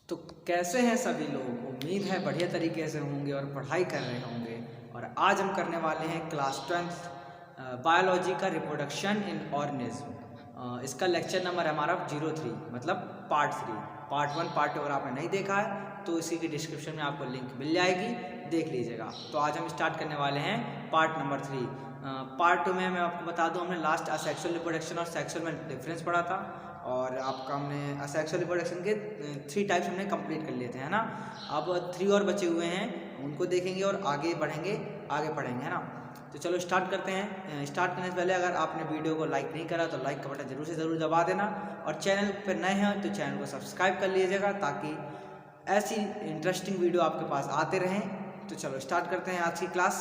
तो कैसे हैं सभी लोग? उम्मीद है बढ़िया तरीके से होंगे और पढ़ाई कर रहे होंगे। और आज हम करने वाले हैं क्लास 10 बायोलॉजी का रिप्रोडक्शन इन ऑर्गेनिज्म। इसका लेक्चर नंबर है हमारा 03, मतलब पार्ट 3। पार्ट 1 पार्ट 2 अगर आपने नहीं देखा है तो इसी की डिस्क्रिप्शन में आपको लिंक मिल जाएगी, देख लीजिएगा। तो आज हम स्टार्ट करने वाले हैं पार्ट नंबर 3। पार्ट 2 में मैं आपको बता दूं, हमने लास्ट असेक्सुअल रिप्रोडक्शन और सेक्सुअल में डिफरेंस पढ़ा था। और आपका हमने असेक्सुअल रिप्रोडक्शन के 3 टाइप्स हमने कंप्लीट कर लिए थे, है ना। अब 3 और बचे हुए हैं, उनको देखेंगे और आगे बढ़ेंगे, आगे पढ़ेंगे, है ना। तो चलो स्टार्ट करते हैं। स्टार्ट करने से पहले अगर आपने वीडियो को लाइक नहीं करा तो लाइक का बटन जरूर से ज़रूर दबा देना। और चैनल पर नए हैं तो चैनल को सब्सक्राइब कर लीजिएगा ताकि ऐसी इंटरेस्टिंग वीडियो आपके पास आते रहें। तो चलो स्टार्ट करते हैं आज की क्लास।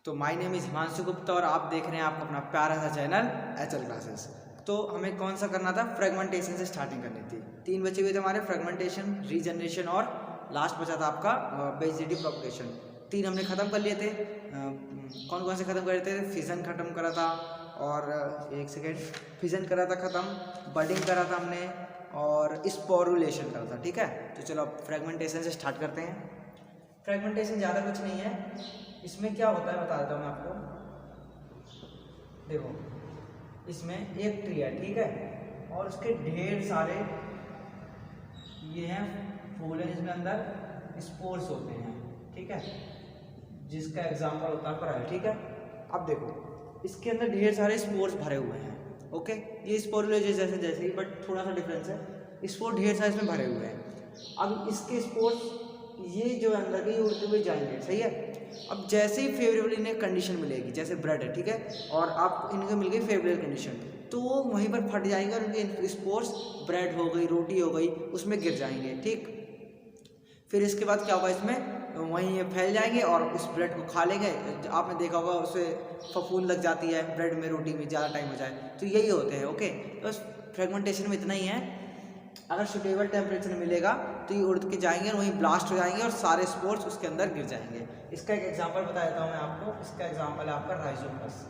तो my name is Himanshu Gupta और आप देख रहे हैं आपका अपना प्यारा सा चैनल HL क्लासेस। तो हमें कौन सा करना था? फ्रेगमेंटेशन से स्टार्टिंग करनी थी। 3 बचे हुए थे हमारे, फ्रेगमेंटेशन, रीजनरेशन और लास्ट बचा था आपका वेजिटेटिव प्रोपगेशन। 3 हमने ख़त्म कर लिए थे। कौन कौन से ख़त्म कर रहे थे? फिजन ख़त्म करा था, और एक सेकेंड, फिजन करा था ख़त्म, बडिंग करा था हमने, और स्पोरुलेशन करा था। ठीक है, तो चलो अब फ्रेगमेंटेशन से स्टार्ट करते हैं। फ्रेगमेंटेशन ज़्यादा कुछ नहीं है, इसमें क्या होता है बता देता हूँ मैं आपको। देखो, इसमें एक ट्री है, ठीक है, और उसके ढेर सारे ये हैं फूल हैं, जिसमें अंदर स्पोर्स होते हैं, ठीक है, जिसका एग्जांपल होता है कोरल। ठीक है, अब देखो इसके अंदर ढेर सारे स्पोर्स भरे हुए हैं। ओके, ये स्पोरुलेशन जैसे जैसे ही, बट थोड़ा सा डिफरेंस है। स्पोर ढेर सारे इसमें भरे हुए हैं। अब इसके स्पोर्स ये जो अंदर के उड़ते हुए जाएंगे, सही है। अब जैसे ही फेवरेबल इन्हें कंडीशन मिलेगी, जैसे ब्रेड है, ठीक है, और आप इनको मिल गई फेवरेबल कंडीशन, तो वो वहीं पर फट जाएंगे और उनके स्पोर्स, ब्रेड हो गई, रोटी हो गई, उसमें गिर जाएंगे। ठीक, फिर इसके बाद क्या होगा, इसमें वहीं ये फैल जाएंगे और उस ब्रेड को खा लेंगे। आपने देखा होगा उसे फफूंद लग जाती है ब्रेड में, रोटी में ज़्यादा टाइम हो जाए, तो यही होते हैं। ओके, तो फ्रेगमेंटेशन में इतना ही है। अगर सुटेबल टेम्परेचर मिलेगा तो ये उड़ के जाएंगे और वहीं ब्लास्ट हो जाएंगे और सारे स्पोर्स उसके अंदर गिर जाएंगे। इसका एक एग्जांपल बता देता हूँ मैं आपको। इसका एग्जांपल है आपका राइजोपस।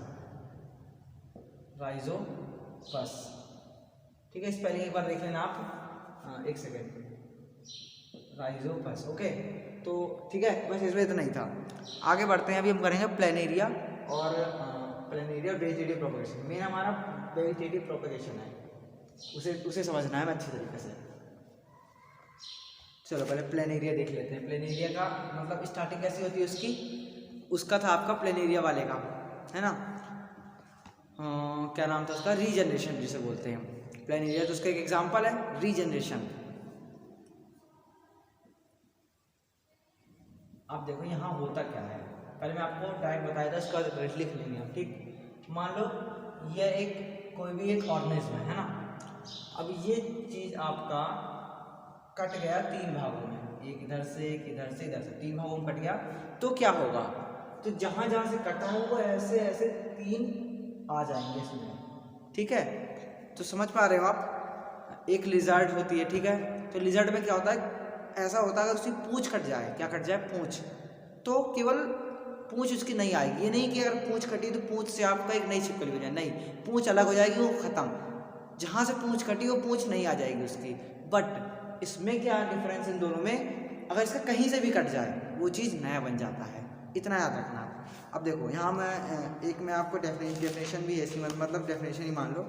राइजोपस, ठीक है, स्पेलिंग एक बार देख लेना आप। हाँ, एक सेकेंड, राइजोपस। ओके, तो ठीक है, बस इसमें इतना ही था। आगे बढ़ते हैं, अभी हम करेंगे प्लेनेरिया और प्लेनेरिया वेजिटेटिव प्रोपगेशन। मेन हमारा वेजिटेटिव प्रोपगेशन है, उसे समझना है अच्छी तरीके से। चलो पहले प्लेनेरिया देख लेते हैं। प्लेनेरिया का मतलब स्टार्टिंग कैसी होती है उसकी? उसका था आपका प्लेनेरिया वाले का, है ना, क्या नाम था उसका? रीजनरेशन जिसे बोलते हैं प्लेनेरिया। तो उसका एक एग्जांपल है रीजनरेशन। अब देखो यहाँ होता क्या है, पहले मैं आपको डायरेक्ट बताया था, उसका लिख लेंगे हम। ठीक, मान लो यह एक कोई भी एक ऑर्गेनिज्म है ना। अब ये चीज़ आपका कट गया 3 भागों में, एक इधर से, एक इधर से, इधर से, 3 भागों में कट गया, तो क्या होगा? तो जहाँ जहाँ से कटा है वो ऐसे ऐसे 3 आ जाएंगे इसमें। ठीक है, तो समझ पा रहे हो आप? एक लिजर्ड होती है, ठीक है, तो लिजर्ड में क्या होता है, ऐसा होता है अगर उसकी पूंछ कट जाए, क्या कट जाए? पूंछ, तो केवल पूंछ उसकी नहीं आएगी। ये नहीं कि अगर पूंछ कटी तो पूंछ से आपका एक नई छिपकली हो जाए, नहीं, पूंछ अलग हो जाएगी, वो खत्म। जहाँ से पूंछ कटी वो पूंछ नहीं आ जाएगी उसकी। बट इसमें क्या डिफरेंस इन दोनों में? अगर इसका कहीं से भी कट जाए वो चीज़ नया बन जाता है, इतना याद रखना। अब देखो यहाँ मैं आपको डेफिनेशन भी ऐसी, मतलब डेफिनेशन ही मान लो।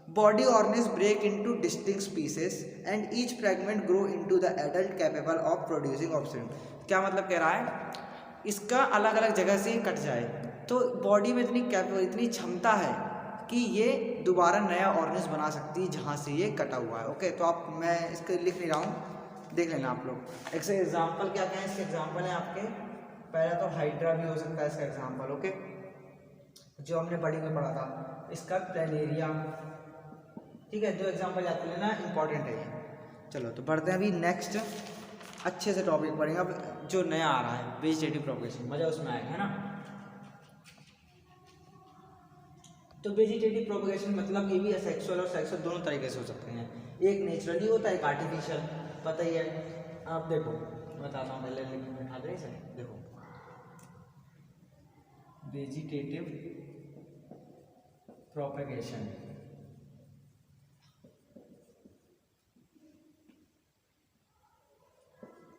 Body organs break into distinct pieces and each fragment grow into the adult capable of producing offspring। क्या मतलब कह रहा है? इसका अलग अलग जगह से कट जाए तो बॉडी में इतनी क्षमता है कि ये दोबारा नया ऑर्गन्स बना सकती है जहाँ से ये कटा हुआ है। ओके, तो आप, मैं इसको लिख नहीं रहा हूँ, देख लेना आप लोग। एग्जाम्पल क्या क्या है इसके? एग्जाम्पल है आपके, पहला तो हाइड्रा भी हो सकता है इसका एग्जाम्पल। ओके, जो हमने बड़ी में पढ़ा था, इसका प्लेनेरिया। ठीक है, 2 एग्जाम्पल याद कर लेना, इंपॉर्टेंट है ये। चलो तो बढ़ते हैं अभी नेक्स्ट अच्छे से टॉपिक पढ़ेंगे। अब जो नया आ रहा है वेजिटेटिव प्रोपगेशन, मजा उसमें आएगा, है ना। तो वेजिटेटिव प्रोपगेशन मतलब ये भी असेक्सुअल और सेक्सुअल दोनों तरीके से हो सकते हैं। एक नेचुरली होता है, एक आर्टिफिशियल, पता ही है। आप देखो बताता हूँ, पहले लिखा दे सर। देखो, वेजिटेटिव प्रोपेगेशन।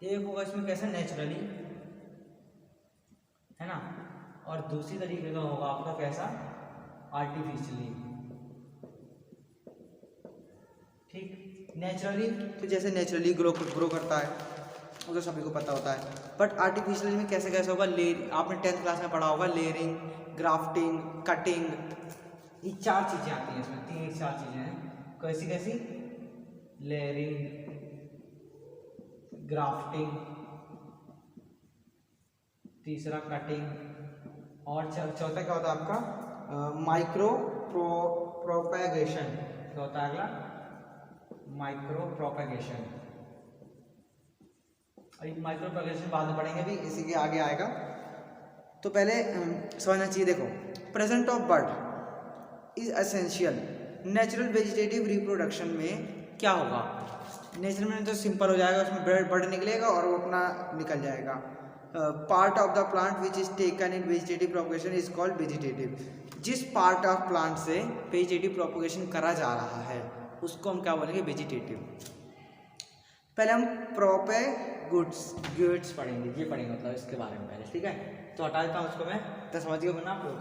एक होगा इसमें कैसे नेचुरली, है ना, और दूसरी तरीके का होगा आपका कैसा, आर्टिफिशियली। ठीक, नेचुरली तो जैसे नेचुरली ग्रो करता है वो तो सभी को पता होता है, बट आर्टिफिशियली में कैसे कैसे होगा, लेयर, आपने 10th क्लास में पढ़ा होगा, लेयरिंग, ग्राफ्टिंग, कटिंग, ये 4 चीज़ें आती हैं इसमें, 3-4 चीज़ें हैं। कैसी कैसी, लेयरिंग, ग्राफ्टिंग, तीसरा कटिंग, और चौथा क्या होता है आपका, माइक्रो प्रोपेगेशन। क्या होता है अगला, माइक्रो प्रोपेगेशन। माइक्रो प्रोपेगेशन बाद में पढ़ेंगे, भी इसी के आगे आएगा। तो पहले समझना चाहिए, देखो, present of bird is essential. Natural vegetative reproduction में क्या होगा, नेचुरल में तो सिंपल हो जाएगा, उसमें बर्ड निकलेगा और वो अपना निकल जाएगा। Part of the plant which is taken in vegetative propagation is called vegetative. जिस पार्ट ऑफ प्लांट से वेजिटेटिव प्रोपेगेशन करा जा रहा है उसको हम क्या बोलेंगे, वेजिटेटिव। पहले हम प्रोपेगेट्स पढ़ेंगे, ये पढ़ेंगे मतलब इसके बारे में पहले, ठीक है। तो हटा देता हूँ उसको मैं, तो समझ गए ना आप लोग।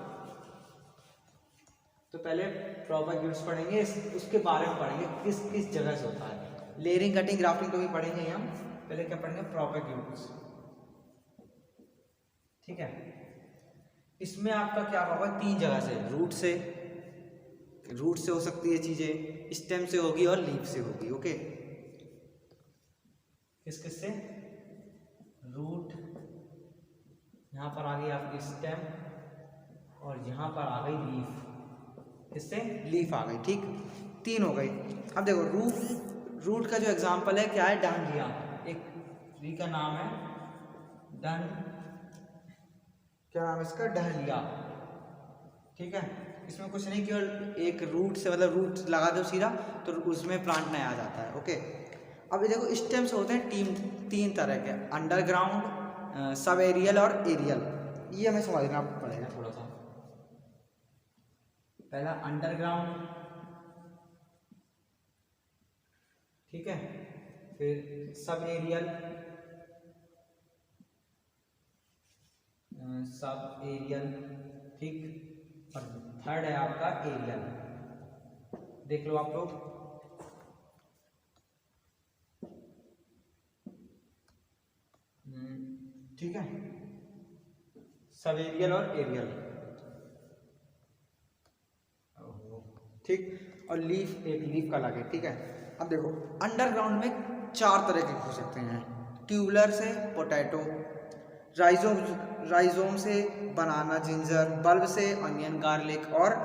तो पहले प्रोपेगेट्स पढ़ेंगे, उसके बारे में पढ़ेंगे किस किस जगह से होता है। लेयरिंग, कटिंग, ग्राफ्टिंग तो भी पढ़ेंगे हम, पहले क्या पढ़ेंगे, प्रोपेगेट्स, ठीक है। इसमें आपका क्या होगा, 3 जगह से, रूट से हो सकती है चीजें, स्टेम से होगी और लीफ से होगी, ओके। किस किस से, रूट, यहाँ पर आ गई आपकी स्टेम, और यहाँ पर आ गई लीफ, किससे, लीफ आ गई, ठीक, 3 हो गई। अब देखो रूट का जो एग्जांपल है क्या है, डांडिया, एक ट्री का नाम है क्या नाम है इसका, डहलिया, ठीक है। इसमें कुछ नहीं, केवल एक रूट से, मतलब रूट लगा दो सीधा तो उसमें प्लांट नया आ जाता है, ओके। अब ये देखो, स्टेम्स होते हैं 3 तरह के, अंडरग्राउंड, सब एरियल और एरियल। ये हमें समझना पड़ेगा थोड़ा सा। पहला अंडरग्राउंड, ठीक है, फिर सब एरियल, ठीक, और थर्ड है आपका एरियल। देख लो आप लोग, ठीक है, सब एरियल और एरियल, ठीक, और लीफ, एक लीफ का लगे, ठीक है। अब देखो, अंडरग्राउंड में 4 तरह के हो सकते हैं, ट्यूबुलर से पोटैटो, राइजोम से बनाना, जिंजर, बल्ब से अनियन, गार्लिक, और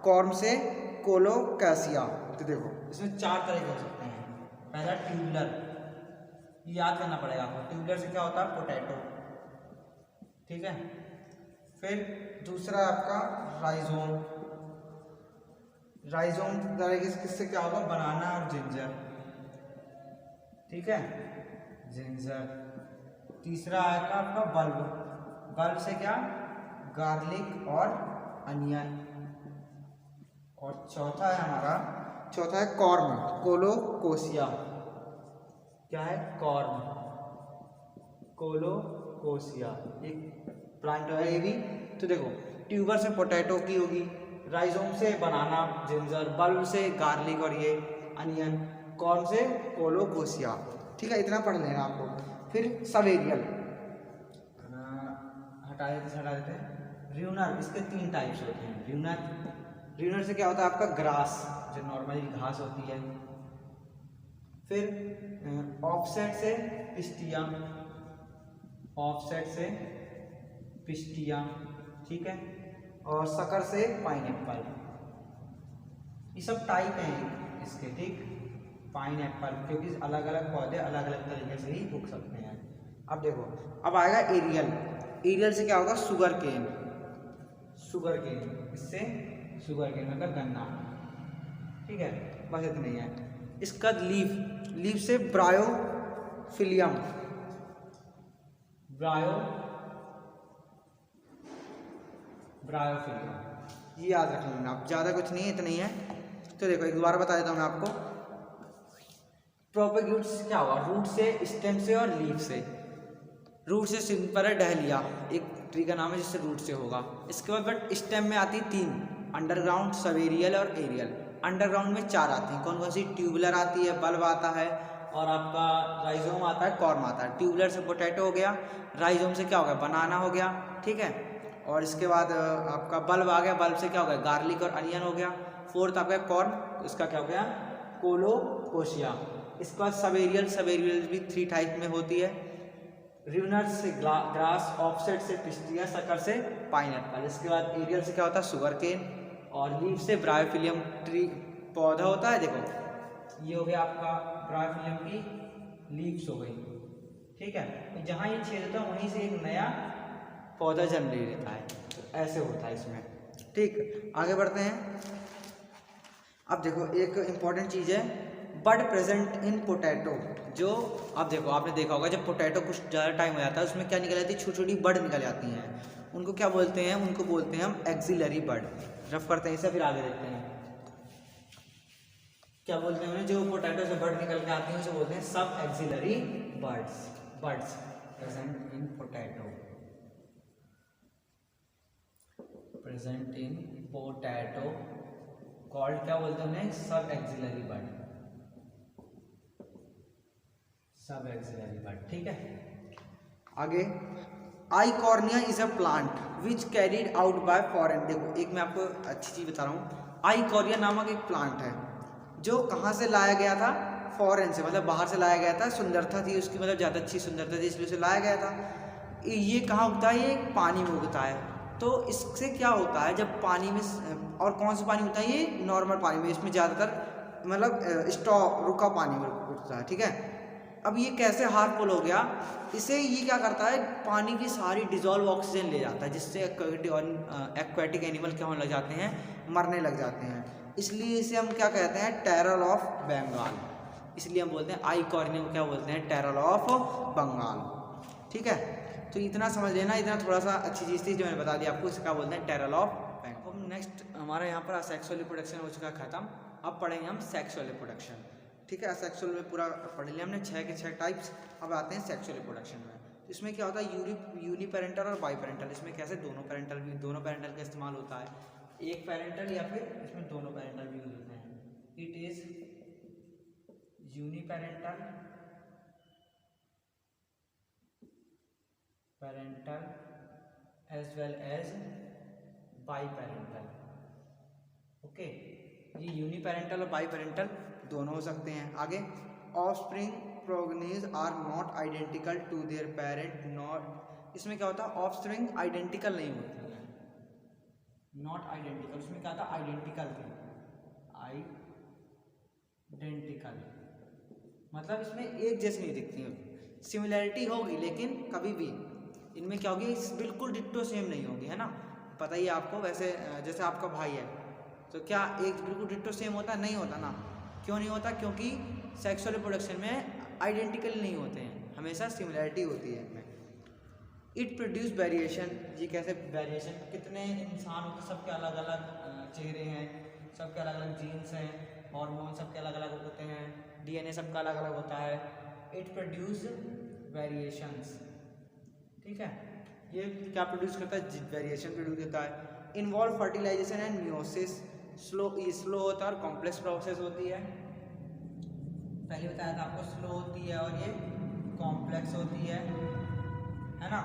कॉर्म से कोलोकासिया। तो देखो, इसमें 4 तरह के हो सकते हैं। पहला ट्यूबुलर, याद करना पड़ेगा आपको, ट्यूबुलर से क्या होता है, पोटैटो, ठीक है। फिर दूसरा आपका राइजोम तरह किससे क्या होगा, बनाना और जिंजर, ठीक है, जिंजर। तीसरा आएगा आपका बल्ब से क्या, गार्लिक और अनियन। और चौथा है कॉर्म, कोलोकोसिया। क्या है, कॉर्म, कोलोकोसिया, एक प्लांट है ये भी। तो देखो, ट्यूबर से पोटैटो की होगी, राइजोम से बनाना, जिंजर, बल्ब से गार्लिक और ये अनियन, कॉर्म से कोलोकोसिया, ठीक है। इतना पढ़ लेना आपको। फिर सब एरियल, हटा देते हैं। र्यूनर, इसके 3 टाइप्स होते हैं। र्यूनर से क्या होता है आपका, ग्रास, जो नॉर्मली घास होती है। फिर ऑफसेट से पिस्टिया, ठीक है, और सकर से पाइनएप्पल। ये सब टाइप हैं इसके, ठीक, पाइनएप्पल, क्योंकि अलग अलग पौधे अलग अलग तरीके से ही उग सकते हैं। अब देखो, अब आएगा एरियल से क्या होगा, शुगर केन, इससे शुगर केन मतलब गन्ना, ठीक है, बस इतना ही है। इसका लीफ से ब्रायोफिलियम, ये याद रख लेना आप, ज़्यादा कुछ नहीं है, इतना ही है। तो देखो एक दोबारा बता देता हूँ मैं आपको। प्रोपेग्यूट्स क्या हुआ, रूट से, स्टेम से और लीफ से। रूट से सिंपल है डहलिया, एक ट्री का नाम है जिससे रूट से होगा। इसके बाद बट स्टेम में आती 3, अंडरग्राउंड, सबेरियल और एरियल। अंडरग्राउंड में 4 आती हैं, कौन कौन सी? ट्यूबुलर आती है, बल्ब आता है, और आपका राइजोम आता है, कॉर्म आता है। ट्यूबुलर से पोटैटो हो गया, राइजोम से क्या हो गया? बनाना हो गया, ठीक है। और इसके बाद आपका बल्ब आ गया, बल्ब से क्या हो गया? गार्लिक और अनियन हो गया। फोर्थ आपका कॉर्म, इसका क्या हो गया? कोलोकोशिया। इसके बाद सबेरियल, सबेरियल भी 3 टाइप में होती है। रिवनर से ग्रास, ऑफसेट से पिस्टिया, शक्कर से पाइनएप्पल। इसके बाद एरियल से क्या होता है? शुगर केन, और लीफ से ब्रायोफिलियम ट्री पौधा होता है। देखो ये हो गया आपका ब्रायोफिलियम की लीव्स हो गई, ठीक है। तो जहाँ ये छेद होता है वहीं से एक नया पौधा जन्म ले लेता है, तो ऐसे होता है इसमें, ठीक। आगे बढ़ते हैं। अब देखो एक इम्पॉर्टेंट चीज़ है, बड प्रेजेंट इन पोटैटो। जो अब देखो आपने देखा होगा जब पोटैटो कुछ ज़्यादा टाइम हो जाता है उसमें क्या निकल जाती है? छोटी छोटी बड निकल जाती हैं। उनको क्या बोलते हैं? उनको बोलते हैं हम एक्सिलरी बड। रफ करते हैं इसे, फिर आगे देखते हैं क्या बोलते हैं उन्हें। जो पोटैटो से बड निकल के आती हैं उसे बोलते हैं सब axillary birds. Birds present in potato, present in potato called, क्या बोलते हैं उन्हें? सब एक्सिलरी बर्ड, सब एक्सिलरी बर्ड, ठीक है। आगे, Eichhornia is a plant which carried out by foreign. देखो एक मैं आपको अच्छी चीज बता रहा हूँ, आइकॉर्निया नामक एक प्लांट है जो कहाँ से लाया गया था? फॉरेन से, मतलब बाहर से लाया गया था। सुंदरता थी उसकी, मतलब ज़्यादा अच्छी सुंदरता थी इसलिए उसे लाया गया था। ये कहाँ उगता है? ये पानी में उगता है। तो इससे क्या होता है जब पानी में, और कौन सा पानी होता है? ये नॉर्मल पानी में, इसमें ज़्यादातर मतलब रुका पानी में उगता है, ठीक है। अब ये कैसे हार्मफुल हो गया? इसे ये क्या करता है? पानी की सारी डिजॉल्व ऑक्सीजन ले जाता है, जिससे एक्वेटिक एनिमल क्या होने लग जाते हैं? मरने लग जाते हैं। इसलिए इसे हम क्या कहते हैं? Terror of Bengal. इसलिए हम बोलते हैं आइकॉर्निया को क्या बोलते हैं? टेरर ऑफ बंगाल, ठीक है। तो इतना समझ लेना, इतना थोड़ा सा अच्छी चीज़ थी जो मैंने बता दी आपको, इसे क्या बोलते हैं? Terror of Bengal. अब नेक्स्ट हमारा यहाँ पर सेक्सुअल रिप्रोडक्शन हो चुका खत्म। अब पढ़ेंगे हम सेक्सुअल रिप्रोडक्शन, ठीक है। सेक्सुअल में पूरा पढ़ लिया हमने, 6 के 6 टाइप्स। अब आते हैं सेक्सुअल रिप्रोडक्शन में। इसमें क्या होता है? यूनिपेरेंटल और बाईपेरेंटल। इसमें कैसे? दोनों पेरेंटल का इस्तेमाल होता है, एक पेरेंटल या फिर इसमें दोनों पेरेंटल भी यूज होते हैं। It is uniparental, parental as well as biparental, okay. ये यूनिपेरेंटल और बाईपेरेंटल दोनों हो सकते हैं। आगे, offspring progenies are not identical to their parent, not. इसमें क्या होता है? ऑफस्प्रिंग आइडेंटिकल नहीं होती है, नॉट आइडेंटिकल। उसमें क्या था? आइडेंटिकल थी, आइडेंटिकल मतलब इसमें एक जैसी नहीं दिखती है, सिमिलैरिटी होगी लेकिन कभी भी इनमें क्या होगी? बिल्कुल डिट्टो सेम नहीं होगी, है ना। पता ही है आपको। वैसे जैसे आपका भाई है तो क्या एक बिल्कुल डिट्टो सेम होता है? नहीं होता ना। क्यों नहीं होता? क्योंकि सेक्सुअल रिप्रोडक्शन में आइडेंटिकल नहीं होते हैं, हमेशा सिमिलैरिटी होती है इनमें। It produce variation. ये कैसे वेरिएशन? कितने इंसान होते, सबके अलग अलग चेहरे हैं, सबके अलग अलग जीन्स हैं, हार्मोन सबके अलग अलग होते हैं, डीएनए सबका अलग अलग होता है। इट प्रोड्यूस वेरिएशंस, ठीक है। ये क्या प्रोड्यूस करता है? वेरिएशन प्रोड्यूस करता है। Involve fertilisation and meiosis. Slow होता है और कॉम्प्लेक्स प्रोसेस होती है। पहले बताया था आपको, स्लो होती है और ये कॉम्प्लेक्स होती है ना।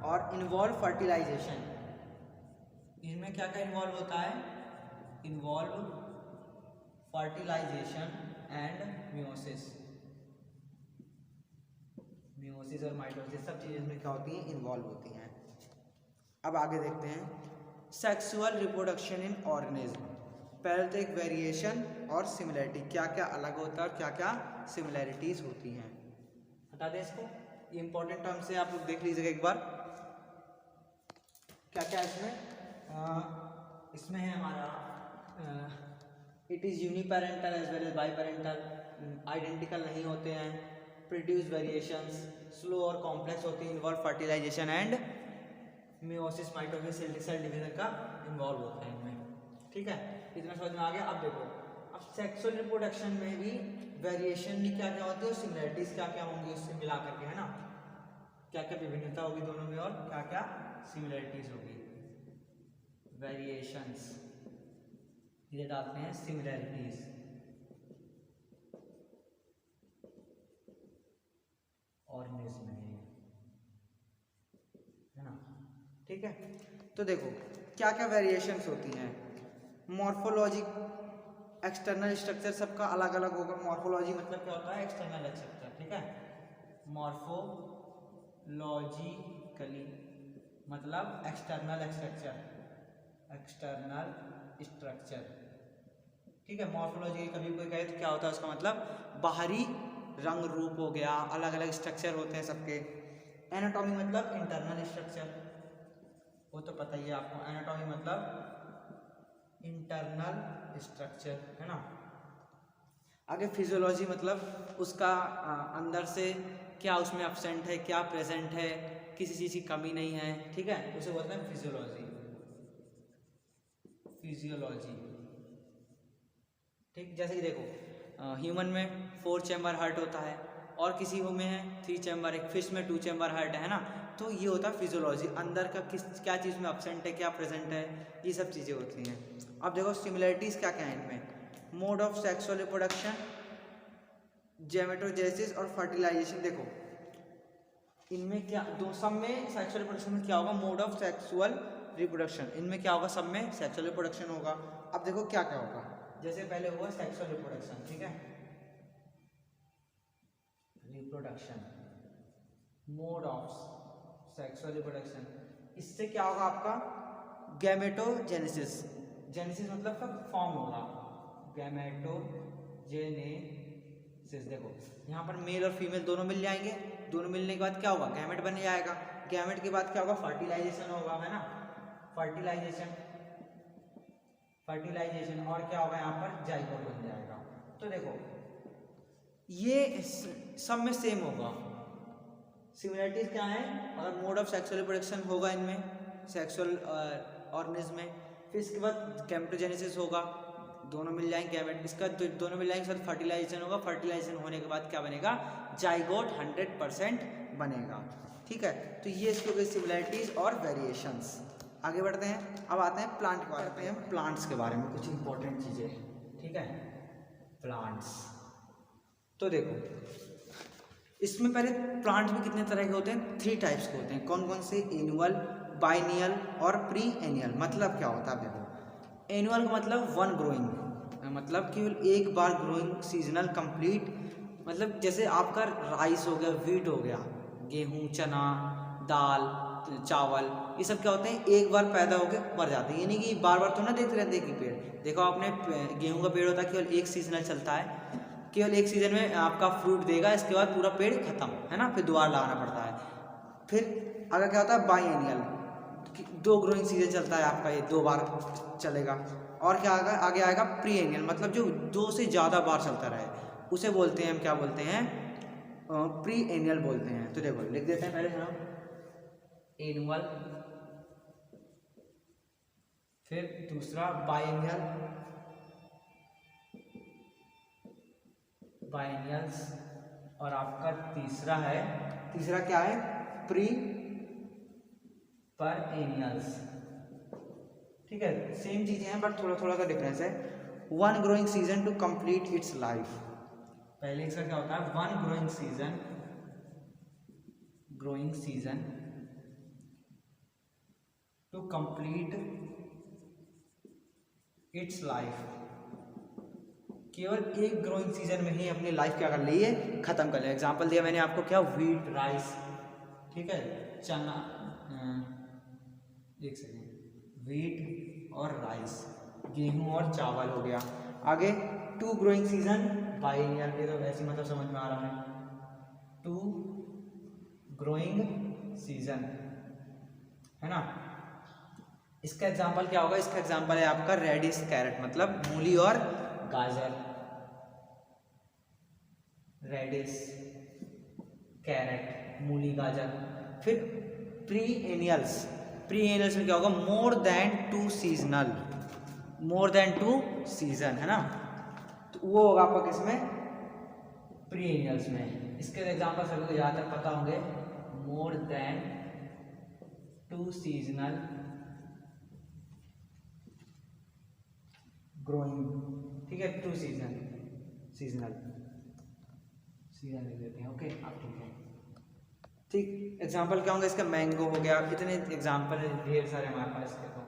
और इन्वॉल्व फर्टिलाइजेशन, इसमें क्या क्या इन्वॉल्व होता है? Involve fertilisation and meiosis. Meiosis और माइटोसिस सब चीज़ें इसमें क्या होती हैं? इन्वॉल्व होती हैं। अब आगे देखते हैं सेक्सुअल रिप्रोडक्शन इन ऑर्गेनिज्म। पहले तो एक वेरिएशन और सिमिलैरिटी, क्या क्या अलग होता है और क्या क्या सिमिलैरिटीज होती हैं, बता दें इसको। ये इंपॉर्टेंट टर्म्स है, आप लोग देख लीजिएगा एक बार क्या क्या इसमें। इसमें है हमारा it is uniparental as well as biparental, identical नहीं होते हैं, प्रोड्यूस वेरिएशंस, स्लो और कॉम्प्लेक्स होती है, involve fertilisation and meiosis, mitosis, cell division का इन्वॉल्व होता है इनमें। ठीक है, इतना समझ में आ गया। अब देखो, अब सेक्सुअल रिप्रोडक्शन में भी वेरिएशन भी क्या क्या होती है और सिमिलरिटीज क्या क्या होंगी उससे मिला करके, है ना, क्या क्या विभिन्नता होगी दोनों में और क्या क्या सिमिलरिटीज होगी। वेरिएशंस ये डालते हैं सिमिलरिटीज, ऑर्गेनिज्म है ना, ठीक है। तो देखो क्या क्या वेरिएशंस होती हैं। मॉर्फोलॉजी, एक्सटर्नल स्ट्रक्चर सबका अलग अलग होगा। मॉर्फोलॉजी मतलब क्या होता है, एक्सटर्नल स्ट्रक्चर, ठीक है। मॉर्फोलॉजिकली मतलब एक्सटर्नल स्ट्रक्चर, एक्सटर्नल स्ट्रक्चर, ठीक है। मॉर्फोलॉजी कभी कोई कहे तो क्या होता है उसका मतलब बाहरी रंग रूप हो गया, अलग अलग स्ट्रक्चर होते हैं सबके। एनाटॉमी मतलब इंटरनल स्ट्रक्चर, वो तो पता ही है आपको, एनाटॉमी मतलब इंटरनल स्ट्रक्चर, है ना। आगे फिजियोलॉजी मतलब उसका अंदर से क्या उसमें एब्सेंट है, क्या प्रेजेंट है, किसी चीज़ की कमी नहीं है, ठीक है, उसे बोलते हैं फिजियोलॉजी, फिजियोलॉजी, ठीक। जैसे कि देखो ह्यूमन में 4 चैम्बर हार्ट होता है और किसी में है 3 चैम्बर, एक फिश में 2 चैम्बर हार्ट है ना। तो ये होता है फिजियोलॉजी, अंदर का किस क्या चीज़ में एब्सेंट है, क्या प्रेजेंट है, ये सब चीज़ें होती हैं। अब देखो सिमिलरिटीज़ क्या क्या है इनमें। Mode of sexual reproduction, gametogenesis और फर्टिलाइजेशन। देखो इनमें क्या दो, सब में सेक्सुअल रिप्रोडक्शन में क्या होगा, मोड ऑफ सेक्सुअल रिप्रोडक्शन, इनमें क्या होगा, सब में सेक्सुअल रिप्रोडक्शन होगा। अब देखो क्या क्या होगा, जैसे पहले हुआ सेक्सुअल रिप्रोडक्शन, ठीक है, reproduction, mode of sexual reproduction, इससे क्या होगा आपका गैमेटोजेनेसिस, जेनेसिस मतलब का फॉर्म होगा, गैमेटोजेनेसिस। देखो यहाँ पर मेल और फीमेल दोनों मिल जाएंगे, दोनों मिलने के बाद क्या होगा, गैमेट बन जाएगा, गैमेट के बाद क्या होगा, फर्टिलाइजेशन होगा, है ना, फर्टिलाइजेशन, फर्टिलाइजेशन और क्या होगा यहाँ पर जाइगोट बन जाएगा। तो देखो ये सब में सेम होगा। सिमिलरिटीज क्या है, अगर मोड ऑफ सेक्सुअल रिप्रोडक्शन होगा इनमें सेक्सुअल ऑर्गेनिज्म में, फिर इसके बाद गैमेटोजेनेसिस होगा, दोनों मिल जाएंगे गैमेट, इसका दोनों मिल जाएंगे, साथ फर्टिलाइजेशन होगा, फर्टिलाइजेशन होने के बाद क्या बनेगा, जाइगोट 100% बनेगा, ठीक है। तो ये इसकी हो गई सिमिलरिटीज और वेरिएशंस। आगे बढ़ते हैं, अब आते हैं प्लांट के बारे में, प्लांट्स के बारे में कुछ इंपॉर्टेंट चीज़ें, ठीक है, प्लांट्स। तो देखो इसमें पहले प्लांट्स में कितने तरह के होते हैं, 3 टाइप्स के होते हैं। कौन कौन से, एनुअल, बाइनियल और प्री एनुअल। मतलब क्या होता है, देखो एनुअल का मतलब 1 ग्रोइंग, मतलब केवल एक बार ग्रोइंग, सीजनल, कंप्लीट, मतलब जैसे आपका राइस हो गया, व्हीट हो गया, गेहूँ, चना, दाल, चावल, ये सब क्या होते हैं, एक बार पैदा होकर मर जाते हैं, ये नहीं कि बार बार तो ना देखते रहते कि पेड़। देखो आपने गेहूँ का पेड़ होता है, केवल एक सीजनल चलता है, केवल एक सीजन में आपका फ्रूट देगा, इसके बाद पूरा पेड़ खत्म, है ना, फिर दोबारा लगाना पड़ता है। फिर अगर क्या होता है बाइएनियल, 2 ग्रोइंग सीजन चलता है आपका, ये 2 बार चलेगा। और क्या आगे आएगा प्री एनियल, मतलब जो 2 से ज़्यादा बार चलता रहे, उसे बोलते हैं हम, क्या बोलते हैं, प्री एनियल बोलते हैं। तो देखो लिख देते हैं पहले हम एनुअल, फिर दूसरा बाइएनियल, बाइनियल्स, और आपका तीसरा क्या है, प्री पेरेनियल्स, ठीक है। सेम चीजें हैं बट थोड़ा थोड़ा सा डिफरेंस है। 1 growing season two complete it's life, पहले इसका क्या होता है, 1 growing season two complete it's life, केवल एक ग्रोइंग सीजन में ही अपनी लाइफ क्या कर ली है, खत्म कर लिया। एग्जांपल दिया मैंने आपको, क्या, व्हीट, राइस, ठीक है, चना, एक सेकेंड, व्हीट और राइस, गेहूं और चावल हो गया। आगे 2 ग्रोइंग सीजन, बाइनियल, ये तो वैसे मतलब समझ में आ रहा है, 2 ग्रोइंग सीजन, है ना। इसका एग्जाम्पल क्या होगा, इसका एग्जाम्पल है आपका रेडिश कैरेट, मतलब मूली और गाजर, रेडिश कैरेट, मूली, गाजर। फिर प्री एनियल्स में क्या होगा, more than 2 seasonal, more than 2 season, है ना। तो वो होगा आपका किसमें, प्रीनियल्स में। इसके एग्जाम्पल सभी को ज़्यादातर पता होंगे, मोर देन 2 सीजनल ग्रोइंग, ठीक है, 2 सीजनल सीजन लिख देते हैं, ओके आप, ठीक है। ठीक, एग्जाम्पल क्या होंगे इसका, मैंगो हो गया, कितने एग्जाम्पल है ढेर सारे हमारे पास इसके, तो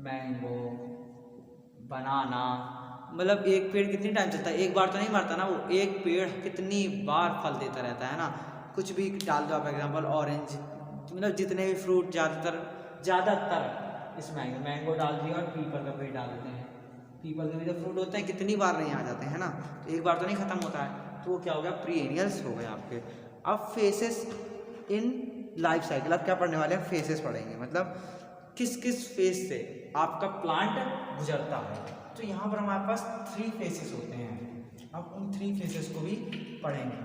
मैंगो, बनाना, मतलब एक पेड़ कितनी टाइम चलता है, एक बार तो नहीं मरता ना वो, एक पेड़ कितनी बार फल देता रहता है ना। कुछ भी डाल दो आप एग्जाम्पल, ऑरेंज, मतलब जितने भी फ्रूट ज़्यादातर इस मैंगो डाल दिया, और पीपल का पेड़ डाल देते हैं। पीपल के भी जो फ्रूट होते हैं कितनी बार नहीं आ जाते हैं ना, तो एक बार तो नहीं खत्म होता है, तो वो क्या हो गया, प्रीएनियल्स हो गए आपके। अब फेसेस इन लाइफ साइकिल, अब क्या पढ़ने वाले हैं, फेसेस पढ़ेंगे, मतलब किस किस फेज से आपका प्लांट गुजरता है। तो यहाँ पर हमारे पास 3 फेसेस होते हैं, अब उन 3 फेसेस को भी पढ़ेंगे।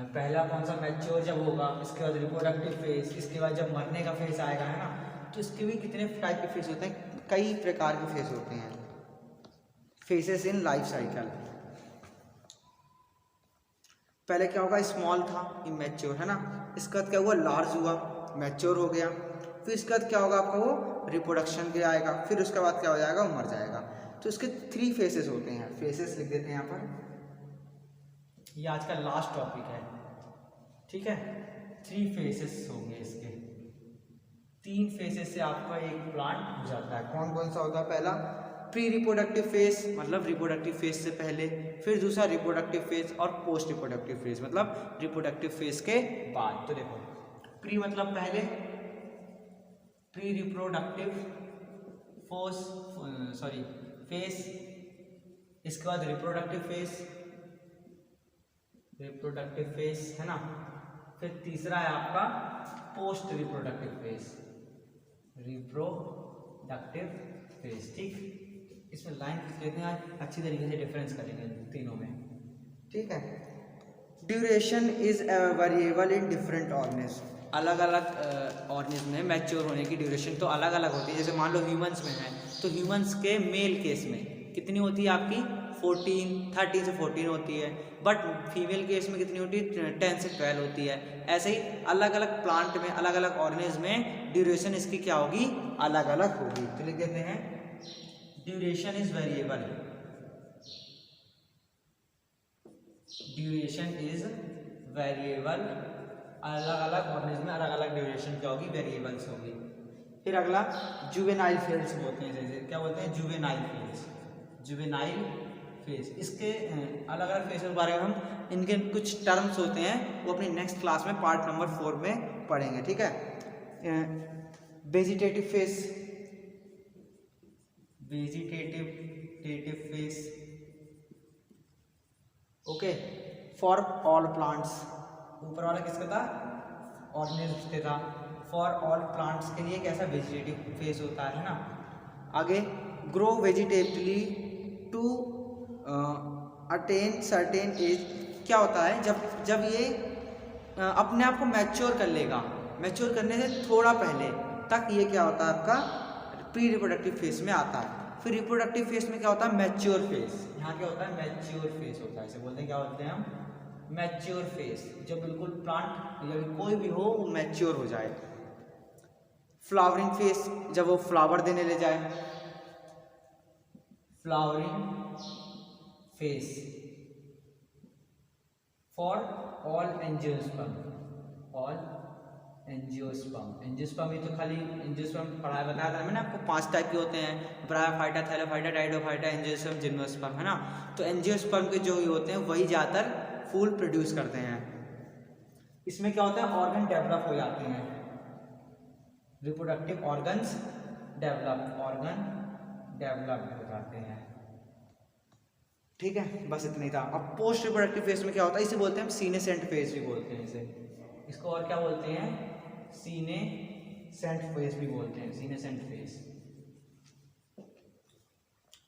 पहला कौन सा, मैच्योर जब होगा, इसके बाद रिप्रोडक्टिव फेज, इसके बाद जब मरने का फेज आएगा, है ना। तो इसके भी कितने टाइप के फेज होते हैं, कई प्रकार के फेज होते हैं, फेसेस इन लाइफ साइकिल। पहले क्या होगा, स्मॉल था, इमेच्योर, है ना। इसके बाद क्या हुआ, लार्ज हुआ, मैच्योर हो गया। फिर इसके बाद क्या होगा आपका, वो रिप्रोडक्शन के आएगा, फिर उसके बाद क्या हो जाएगा, वो मर जाएगा। तो इसके 3 फेसेस होते हैं, फेसेस लिख देते हैं यहाँ पर, ये आज का लास्ट टॉपिक है, ठीक है। 3 फेसेस होंगे इसके, 3 फेसेस से आपका एक प्लांट गुजरता है। कौन कौन सा होता है, पहला प्री रिप्रोडक्टिव फेज, मतलब रिप्रोडक्टिव फेज से पहले, फिर दूसरा रिप्रोडक्टिव फेज, और पोस्ट रिप्रोडक्टिव फेज मतलब रिप्रोडक्टिव फेज के बाद। तो देखो, प्री मतलब पहले, प्री रिप्रोडक्टिव फेज, इसके बाद रिप्रोडक्टिव फेज, है ना। फिर तीसरा है आपका पोस्ट रिप्रोडक्टिव फेज, ठीक। इसमें लाइन खींच लेते हैं, आज अच्छी तरीके से डिफरेंस करेंगे तीनों में, ठीक है। Duration is variable in different organism, अलग अलग ऑर्गेनिज्म में मैच्योर होने की ड्यूरेशन तो अलग अलग होती है। जैसे मान लो ह्यूमंस में है, तो ह्यूमंस के मेल केस में कितनी होती है आपकी, 13 से 14 होती है, बट फीमेल केस में कितनी होती है, 10 से 12 होती है। ऐसे ही अलग अलग प्लांट में, अलग अलग ऑर्गेनिज्म में ड्यूरेशन इसकी क्या होगी, अलग अलग होगी। तो लिख देते हैं, ड्यूरेशन इज वेरिएबल, अलग अलग ऑर्गेनिज्म में अलग अलग ड्यूरेशन क्या होगी, वेरिएबल्स होगी। फिर अगला जुवेनाइल फेज बोलते हैं, जैसे क्या बोलते हैं, जुवेनाइल फेज। इसके अलग अलग फेज के बारे में हम, इनके कुछ टर्म्स होते हैं, वो अपनी नेक्स्ट क्लास में पार्ट नंबर 4 में पढ़ेंगे, ठीक है। Vegetative phase, okay, for all plants, ऊपर वाला किसका था, ऑर्गेनिज्म के था। फॉर ऑल प्लांट्स के लिए कैसा, वेजिटेटिव फेज होता है ना। आगे grow vegetatively to attain certain age, क्या होता है, जब ये अपने आप को मैच्योर कर लेगा, मैच्योर करने से थोड़ा पहले तक ये क्या होता है आपका, प्री रिप्रोडक्टिव फेज में आता है। फिर रिप्रोडक्टिव फेज में क्या होता है, मैच्योर फेज। यहाँ क्या होता है, मैच्योर फेज होता है, इसे बोलते हैं, क्या बोलते हैं हम, मैच्योर फेज। जब बिल्कुल प्लांट या कोई भी हो वो मैच्योर हो जाए। फ्लावरिंग फेज, जब वो फ्लावर देने ले जाए, flowering phase for all angiosperm, angiosperm, ये तो खाली एंजियोस्पर्म पढ़ाया बताया था मैंने आपको, 5 टाइप के होते हैं, ब्रायोफाइटा, थैलोफाइटा, डाइडोफाइटा, एंजियोस्पर्म, जिम्नोस्पर्म, है ना। तो एंजियोस्पर्म के जो होते हैं वही ज़्यादातर फूल प्रोड्यूस करते हैं। इसमें क्या होता है, ऑर्गन डेवलप हो जाते हैं, रिप्रोडक्टिव ऑर्गन्स डेवलप हो जाते हैं, ठीक है। बस इतना ही था। अब पोस्ट रिप्रोडक्टिव फेज में क्या होता है, इसे बोलते हैं हम सीनेसेंट फेज भी बोलते हैं, इसको और क्या बोलते हैं, सीनेसेंट फेज भी बोलते हैं, सीनेसेंट फेज।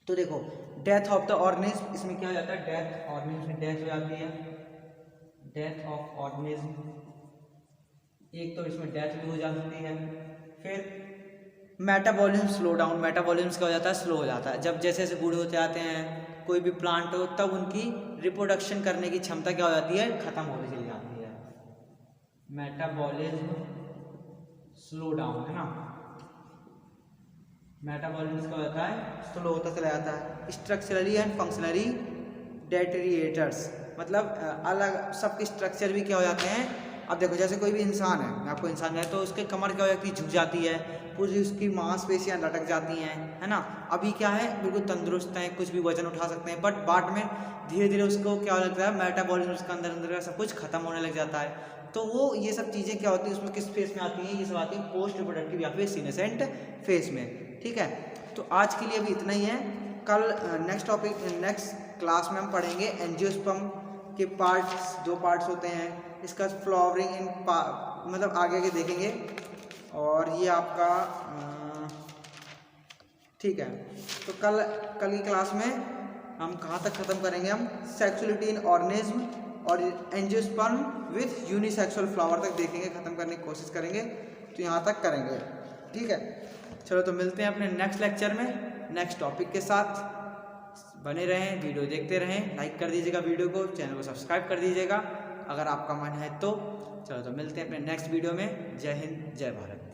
तो देखो, डेथ ऑफ द ऑर्गेनिज्म, इसमें क्या हो जाता है, डेथ, ऑर्गेनिज्म में डेथ हो जाती है, डेथ ऑफ ऑर्गेनिज्म, एक तो इसमें डेथ भी हो जाती है। फिर मेटाबॉलिज्म स्लो डाउन, मेटाबॉलिज्म क्या हो जाता है, स्लो हो जाता है। जब जैसे जैसे बूढ़े होते आते हैं कोई भी प्लांट हो, तब उनकी रिप्रोडक्शन करने की क्षमता क्या हो जाती है, खत्म होती चली जाती है। मेटाबॉलिज्म स्लो डाउन है ना, मेटाबॉलिज्म क्या हो जाता है, स्लो होता चला जाता है। स्ट्रक्चरली एंड फंक्शनली डेटेरिएटर्स, मतलब अलग सबके स्ट्रक्चर भी क्या हो जाते हैं। अब देखो जैसे कोई भी इंसान है, मैं आपको इंसान है, तो उसके कमर क्या हो जाती है, झुक जाती है, पूरी उसकी मांसपेशियां लटक जाती हैं, है ना। अभी क्या है, बिल्कुल तंदुरुस्त हैं, कुछ भी वजन उठा सकते हैं, बट बाद में धीरे धीरे उसको क्या लगता है, मेटाबॉलिज्म उसका अंदर अंदर का सब कुछ खत्म होने लग जाता है। तो वो ये सब चीज़ें क्या होती है, उसमें किस फेज में आती हैं, ये सब आती है पोस्ट रिप्रोडक्टिव या फिर सीनेसेंट फेज में। ठीक है, तो आज के लिए अभी इतना ही है। कल नेक्स्ट टॉपिक, नेक्स्ट क्लास में हम पढ़ेंगे एंजियोस्पर्म के पार्ट्स, 2 पार्ट्स होते हैं इसका, फ्लावरिंग इन मतलब आगे आगे देखेंगे। और ये आपका ठीक है, तो कल की क्लास में हम कहाँ तक ख़त्म करेंगे, हम सेक्सुअलिटी इन ऑर्गेनिज्म और एंजियोस्पर्म विथ यूनिसेक्सुअल फ्लावर तक देखेंगे, ख़त्म करने की कोशिश करेंगे। तो यहाँ तक करेंगे, ठीक है। चलो तो मिलते हैं अपने नेक्स्ट लेक्चर में नेक्स्ट टॉपिक के साथ। बने रहें, वीडियो देखते रहें, लाइक कर दीजिएगा वीडियो को, चैनल को सब्सक्राइब कर दीजिएगा अगर आपका मन है तो। चलो तो मिलते हैं अपने नेक्स्ट वीडियो में। जय हिंद, जय भारत।